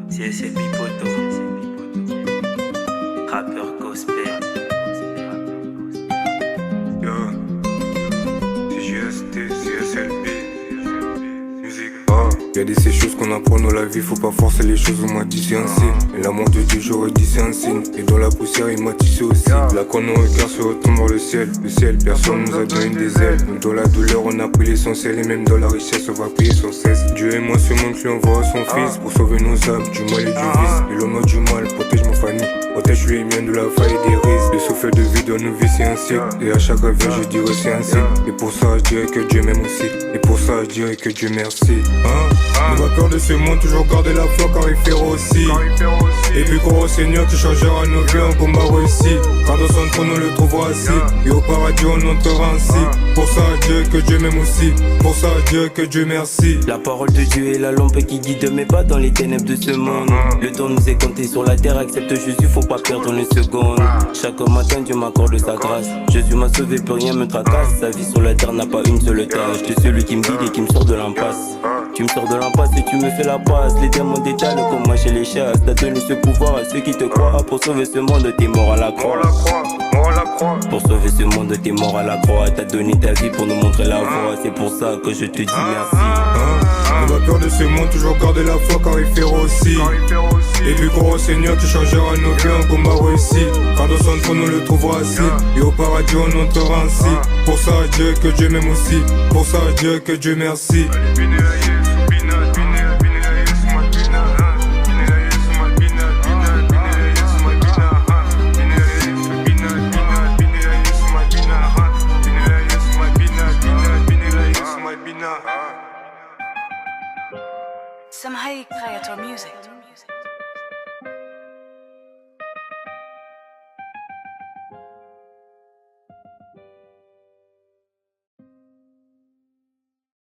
CSL Bipoto, rappeur gospel. Yo, c'est JST, CSLB, musique. Y'a des ces choses qu'on apprend dans la vie, faut pas forcer les choses, on m'a dit c'est un signe. Et l'amour de Dieu, j'aurais dit c'est un signe. Et dans la poussière, il m'a tissé aussi. Là quand nos regards se retournent vers le ciel, personne nous a donné des ailes. Nous dans la douleur, on a pris l'essentiel. Et même dans la richesse, on va payer sans cesse. Dieu et moi ce monde lui envoie son fils pour sauver nos âmes du mal et du vice. Et l'homme du mal protège ma famille, protège lui et mien de la faille et des risques. Le souffle de vie dans nos vies c'est un cycle. Et à chaque avion je dirais c'est un signe. Et pour ça je dirais que Dieu m'aime aussi. Et pour ça je dirais que Dieu merci. N'aie pas peur de ce monde, toujours garder la foi car il fait aussi. Et puis croire au Seigneur qui changera nos vies en combat réussi. Car dans son trône on le trouvera assis. Et au paradis on entrera ainsi. Pour ça je dirais que Dieu m'aime aussi. Pour ça je dirais que Dieu merci. La parole de Dieu est la lampe qui guide mes pas dans les ténèbres de ce monde. Le temps nous est compté sur la terre, accepte Jésus, faut pas perdre une seconde. Chaque matin Dieu m'accorde sa grâce. Jésus m'a sauvé, plus rien me tracasse. Sa vie sur la terre n'a pas une seule tâche. De celui qui me guide et qui me sort de l'impasse. Tu me sors de l'impasse et tu me fais la passe. Les démons détalent comme moi chez les chasses. T'as donné ce pouvoir à ceux qui te croient. Pour sauver ce monde t'es mort à la croix. Pour sauver ce monde t'es mort à la croix. T'as donné ta vie pour nous montrer la voie. C'est pour ça que je te dis merci. N'aie pas peur de ce monde, toujours garder la foi car il fait aussi. Et puis croire au Seigneur qui changera nos vies en combat réussi. Car dans son trône on le trouvera assis. Et au paradis on entrera ainsi. Pour ça je dirais que Dieu m'aime aussi. Pour ça je dirais que Dieu merci. Some high creator music.